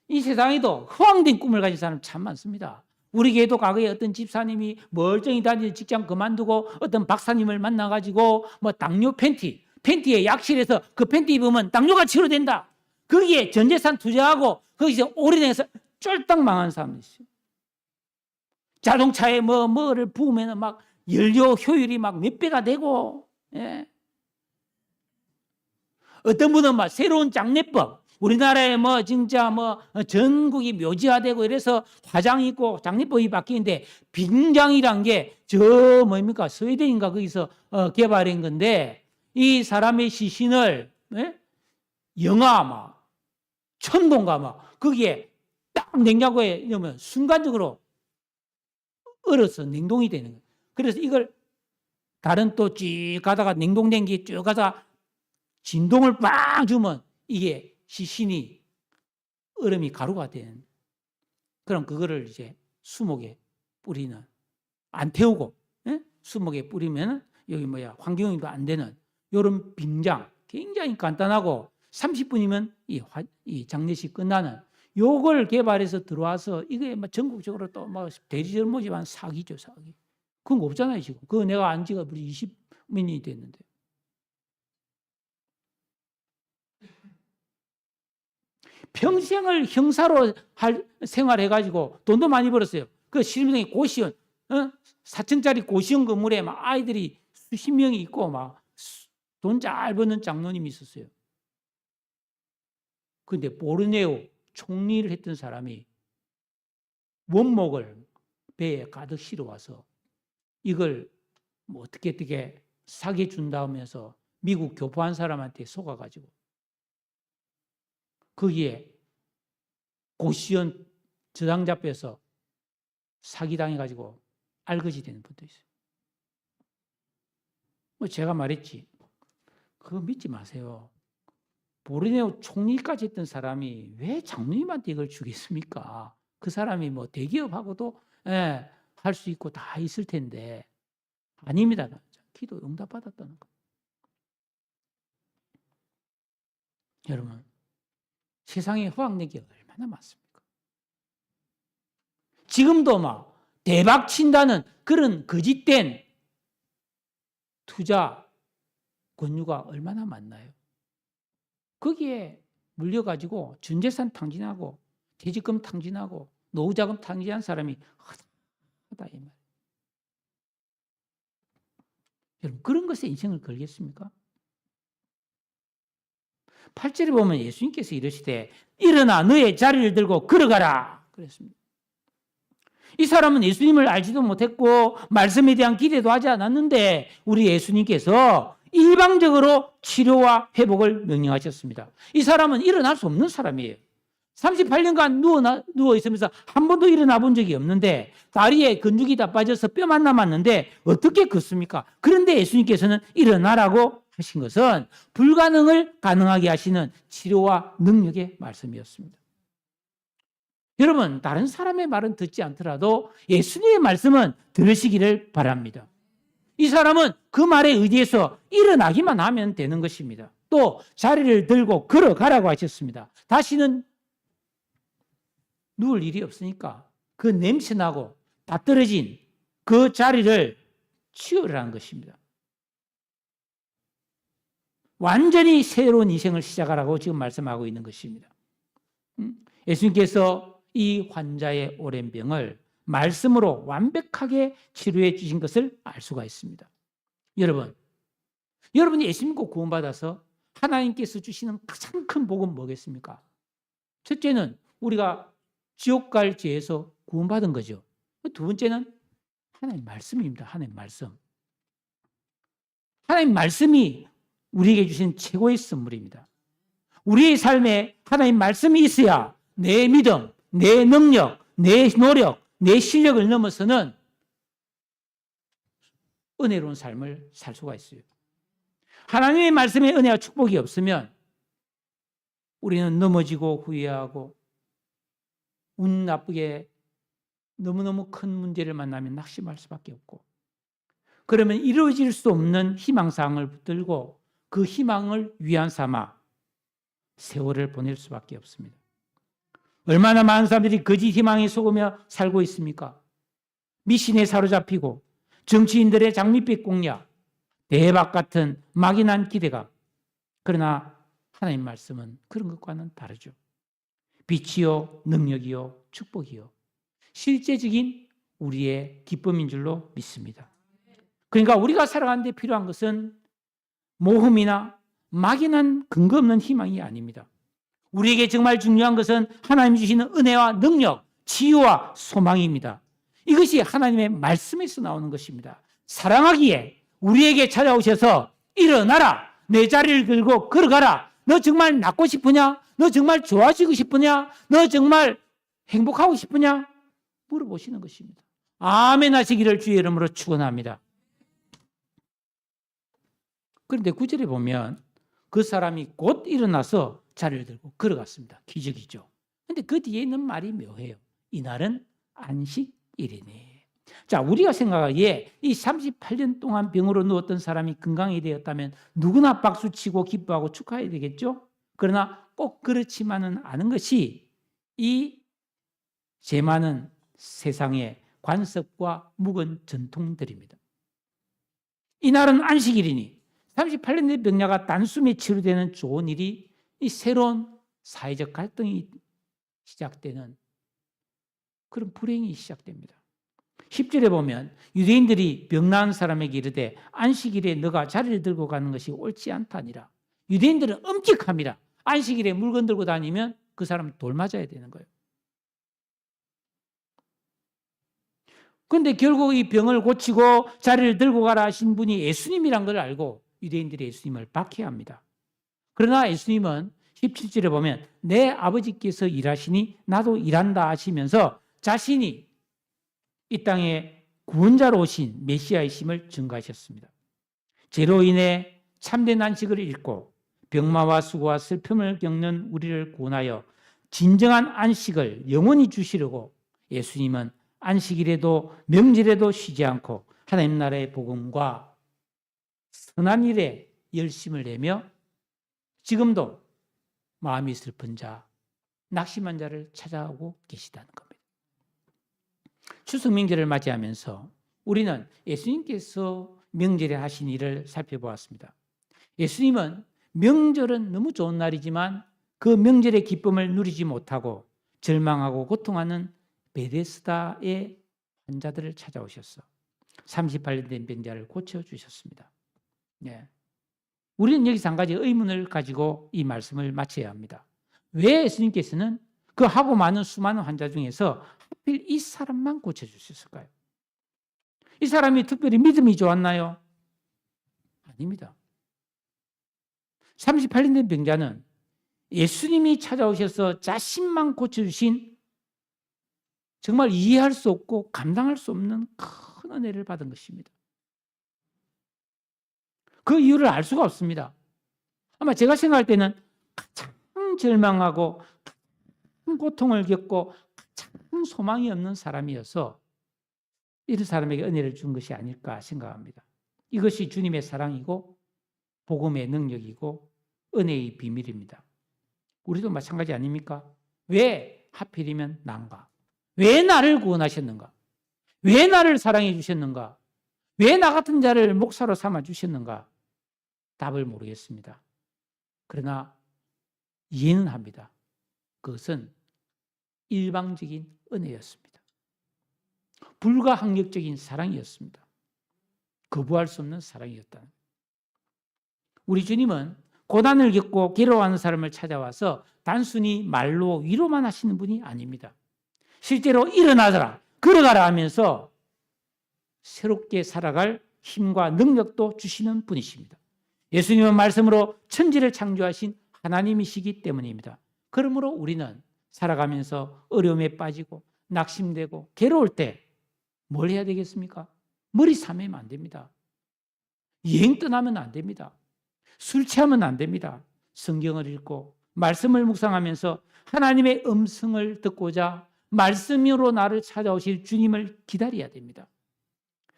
이 세상에도 허황된 꿈을 가진 사람 참 많습니다. 우리 교회도 과거에 어떤 집사님이 멀쩡히 다니는 직장 그만두고 어떤 박사님을 만나가지고 뭐 당뇨 팬티에 약실해서 그 팬티 입으면 당뇨가 치료된다. 거기에 전 재산 투자하고 거기서 오래돼서 쫄딱 망한 사람도 있어요. 자동차에 뭐를 부으면 막 연료 효율이 막 몇 배가 되고, 어떤 분은 막 새로운 장례법, 우리나라에 뭐 진짜 뭐 전국이 묘지화되고 이래서 화장이 있고 장례법이 바뀌는데 빙장이란 게 저 뭡니까 스웨덴인가 거기서 개발한 건데 이 사람의 시신을 영하 막 천도인가 막 거기에 딱 냉장고에 넣으면 순간적으로 얼어서 냉동이 되는 거예요. 그래서 이걸 다른 또 쭉 가다가 냉동된 게 쭉 가다가 진동을 빵 주면 이게 시신이 얼음이 가루가 된. 그럼 그거를 이제 수목에 뿌리는 안 태우고 수목에 뿌리면 여기 환경오염도 안 되는 이런 빙장 굉장히 간단하고 30분이면 이 장례식 끝나는 요걸 개발해서 들어와서 이게 전국적으로 또 대리절모지만 사기죠 사기. 그건 없잖아요 지금. 그거 내가 안 지가 20몇 년이 됐는데. 평생을 형사로 생활해가지고 돈도 많이 벌었어요. 그 신림동에 고시원, 4층짜리 고시원 건물에 막 아이들이 수십 명이 있고 막 돈 잘 버는 장로님이 있었어요. 근데 보르네오 총리를 했던 사람이 원목을 배에 가득 실어와서 이걸 뭐 어떻게 사게 준다면서 미국 교포한 사람한테 속아가지고 거기에 고시원 저당 잡혀서 사기당해가지고 알거지 되는 분도 있어요. 뭐 제가 말했지. 그거 믿지 마세요. 보르네오 총리까지 했던 사람이 왜 장로님한테 이걸 주겠습니까? 그 사람이 뭐 대기업하고도 할 수 있고 다 있을 텐데 아닙니다. 기도 응답받았다는 거. 여러분 세상에 허황된 게 얼마나 많습니까? 지금도 막 대박 친다는 그런 거짓된 투자 권유가 얼마나 많나요? 거기에 물려가지고 전재산 탕진하고 퇴직금 탕진하고 노후자금 탕진한 사람이 하다 이 말. 여러분 그런 것에 인생을 걸겠습니까? 8절에 보면 예수님께서 이르시되 일어나 너의 자리를 들고 걸어가라 그랬습니다. 이 사람은 예수님을 알지도 못했고 말씀에 대한 기대도 하지 않았는데 우리 예수님께서 일방적으로 치료와 회복을 명령하셨습니다. 이 사람은 일어날 수 없는 사람이에요. 38년간 누워 있으면서 한 번도 일어나 본 적이 없는데 다리에 근육이 다 빠져서 뼈만 남았는데 어떻게 걷습니까? 그런데 예수님께서는 일어나라고 하신 것은 불가능을 가능하게 하시는 치료와 능력의 말씀이었습니다. 여러분, 다른 사람의 말은 듣지 않더라도 예수님의 말씀은 들으시기를 바랍니다. 이 사람은 그 말에 의지해서 일어나기만 하면 되는 것입니다. 또 자리를 들고 걸어가라고 하셨습니다. 다시는 누울 일이 없으니까 그 냄새나고 다 떨어진 그 자리를 치우라는 것입니다. 완전히 새로운 인생을 시작하라고 지금 말씀하고 있는 것입니다. 예수님께서 이 환자의 오랜 병을 말씀으로 완벽하게 치료해 주신 것을 알 수가 있습니다. 여러분이 예수 믿고 구원받아서 하나님께서 주시는 가장 큰 복은 뭐겠습니까? 첫째는 우리가 지옥 갈 죄에서 구원받은 거죠. 두 번째는 하나님 말씀입니다. 하나님 말씀. 하나님 말씀이 우리에게 주신 최고의 선물입니다. 우리의 삶에 하나님 말씀이 있어야 내 믿음, 내 능력, 내 노력, 내 실력을 넘어서는 은혜로운 삶을 살 수가 있어요. 하나님의 말씀에 은혜와 축복이 없으면 우리는 넘어지고 후회하고 운 나쁘게 너무너무 큰 문제를 만나면 낙심할 수밖에 없고 그러면 이루어질 수 없는 희망사항을 붙들고 그 희망을 위안 삼아 세월을 보낼 수밖에 없습니다. 얼마나 많은 사람들이 거짓 희망에 속으며 살고 있습니까? 미신에 사로잡히고 정치인들의 장밋빛 공약, 대박 같은 막연한 기대감. 그러나 하나님 말씀은 그런 것과는 다르죠. 빛이요, 능력이요, 축복이요. 실제적인 우리의 기쁨인 줄로 믿습니다. 그러니까 우리가 살아가는 데 필요한 것은 모험이나 막연한 근거 없는 희망이 아닙니다. 우리에게 정말 중요한 것은 하나님 주시는 은혜와 능력, 치유와 소망입니다. 이것이 하나님의 말씀에서 나오는 것입니다. 사랑하기에 우리에게 찾아오셔서 일어나라, 내 자리를 들고 걸어가라. 너 정말 낫고 싶으냐? 너 정말 좋아지고 싶으냐? 너 정말 행복하고 싶으냐? 물어보시는 것입니다. 아멘 하시기를 주의 이름으로 축원합니다. 그런데 9절에 보면 그 사람이 곧 일어나서 자리를 들고 걸어갔습니다. 기적이죠. 그런데 그 뒤에 있는 말이 묘해요. 이날은 안식일이니. 자, 우리가 생각하기에 이 38년 동안 병으로 누웠던 사람이 건강이 되었다면 누구나 박수치고 기뻐하고 축하해야 되겠죠? 그러나 꼭 그렇지만은 않은 것이 이 제많은 세상의 관습과 묵은 전통들입니다. 이날은 안식일이니 38년 된 병자가 단숨에 치료되는 좋은 일이 이 새로운 사회적 갈등이 시작되는 그런 불행이 시작됩니다. 10절에 보면 유대인들이 병 나은 사람에게 이르되 안식일에 너가 자리를 들고 가는 것이 옳지 않다니라. 유대인들은 엄직합니다. 안식일에 물건 들고 다니면 그 사람은 돌 맞아야 되는 거예요. 그런데 결국 이 병을 고치고 자리를 들고 가라 하신 분이 예수님이란 걸 알고 유대인들이 예수님을 박해합니다. 그러나 예수님은 17절에 보면 내 아버지께서 일하시니 나도 일한다 하시면서 자신이 이 땅에 구원자로 오신 메시아이심을 증거하셨습니다. 죄로 인해 참된 안식을 잃고 병마와 수고와 슬픔을 겪는 우리를 구원하여 진정한 안식을 영원히 주시려고 예수님은 안식일에도 명절에도 쉬지 않고 하나님 나라의 복음과 선한 일에 열심을 내며 지금도 마음이 슬픈 자, 낙심한 자를 찾아오고 계시다는 겁니다. 추석 명절을 맞이하면서 우리는 예수님께서 명절에 하신 일을 살펴보았습니다. 예수님은 명절은 너무 좋은 날이지만 그 명절의 기쁨을 누리지 못하고 절망하고 고통하는 베데스다의 환자들을 찾아오셔서 38년 된 병자를 고쳐주셨습니다. 네. 우리는 여기서 한 가지 의문을 가지고 이 말씀을 마쳐야 합니다. 왜 예수님께서는 그 하고 많은 수많은 환자 중에서 하필 이 사람만 고쳐주셨을까요? 이 사람이 특별히 믿음이 좋았나요? 아닙니다. 38년 된 병자는 예수님이 찾아오셔서 자신만 고쳐주신 정말 이해할 수 없고 감당할 수 없는 큰 은혜를 받은 것입니다. 그 이유를 알 수가 없습니다. 아마 제가 생각할 때는 가장 절망하고 가장 고통을 겪고 가장 소망이 없는 사람이어서 이런 사람에게 은혜를 준 것이 아닐까 생각합니다. 이것이 주님의 사랑이고 복음의 능력이고 은혜의 비밀입니다. 우리도 마찬가지 아닙니까? 왜 하필이면 난가? 왜 나를 구원하셨는가? 왜 나를 사랑해 주셨는가? 왜 나 같은 자를 목사로 삼아 주셨는가? 답을 모르겠습니다. 그러나 이해는 합니다. 그것은 일방적인 은혜였습니다. 불가항력적인 사랑이었습니다. 거부할 수 없는 사랑이었다. 우리 주님은 고난을 겪고 괴로워하는 사람을 찾아와서 단순히 말로 위로만 하시는 분이 아닙니다. 실제로 일어나더라, 걸어가라 하면서 새롭게 살아갈 힘과 능력도 주시는 분이십니다. 예수님은 말씀으로 천지를 창조하신 하나님이시기 때문입니다. 그러므로 우리는 살아가면서 어려움에 빠지고 낙심되고 괴로울 때 뭘 해야 되겠습니까? 머리 삼으면 안 됩니다. 여행 떠나면 안 됩니다. 술 취하면 안 됩니다. 성경을 읽고 말씀을 묵상하면서 하나님의 음성을 듣고자 말씀으로 나를 찾아오실 주님을 기다려야 됩니다.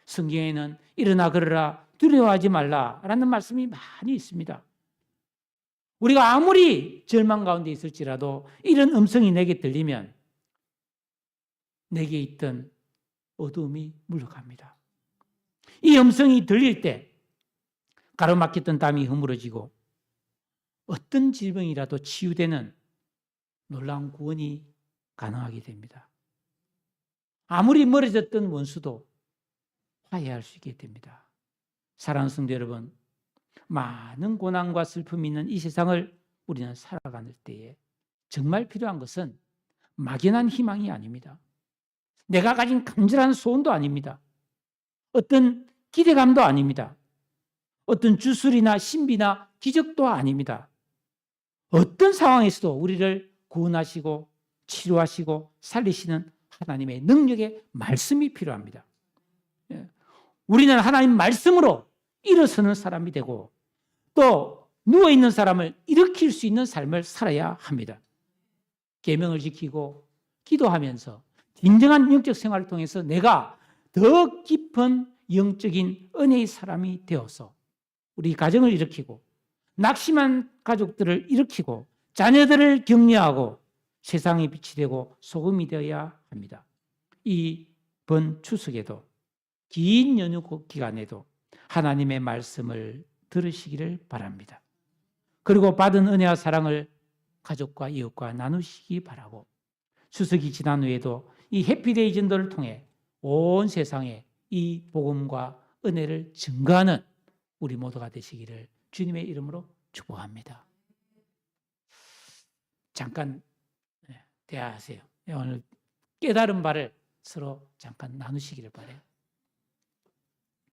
성경에는 일어나 걸어라, 두려워하지 말라라는 말씀이 많이 있습니다. 우리가 아무리 절망 가운데 있을지라도 이런 음성이 내게 들리면 내게 있던 어두움이 물러갑니다. 이 음성이 들릴 때 가로막혔던 담이 허물어지고 어떤 질병이라도 치유되는 놀라운 구원이 가능하게 됩니다. 아무리 멀어졌던 원수도 화해할 수 있게 됩니다. 사랑하는 성도 여러분, 많은 고난과 슬픔이 있는 이 세상을 우리는 살아가는 때에 정말 필요한 것은 막연한 희망이 아닙니다. 내가 가진 간절한 소원도 아닙니다. 어떤 기대감도 아닙니다. 어떤 주술이나 신비나 기적도 아닙니다. 어떤 상황에서도 우리를 구원하시고 치료하시고 살리시는 하나님의 능력의 말씀이 필요합니다. 우리는 하나님 말씀으로 일어서는 사람이 되고 또 누워있는 사람을 일으킬 수 있는 삶을 살아야 합니다. 계명을 지키고 기도하면서 진정한 영적 생활을 통해서 내가 더 깊은 영적인 은혜의 사람이 되어서 우리 가정을 일으키고 낙심한 가족들을 일으키고 자녀들을 격려하고 세상의 빛이 되고 소금이 되어야 합니다. 이번 추석에도 긴 연휴 기간에도 하나님의 말씀을 들으시기를 바랍니다. 그리고 받은 은혜와 사랑을 가족과 이웃과 나누시기 바라고 추석이 지난 후에도 이 해피데이 전도를 통해 온 세상에 이 복음과 은혜를 증거하는 우리 모두가 되시기를 주님의 이름으로 축복합니다. 잠깐 대화하세요. 오늘 깨달은 바를 서로 잠깐 나누시기를 바라요.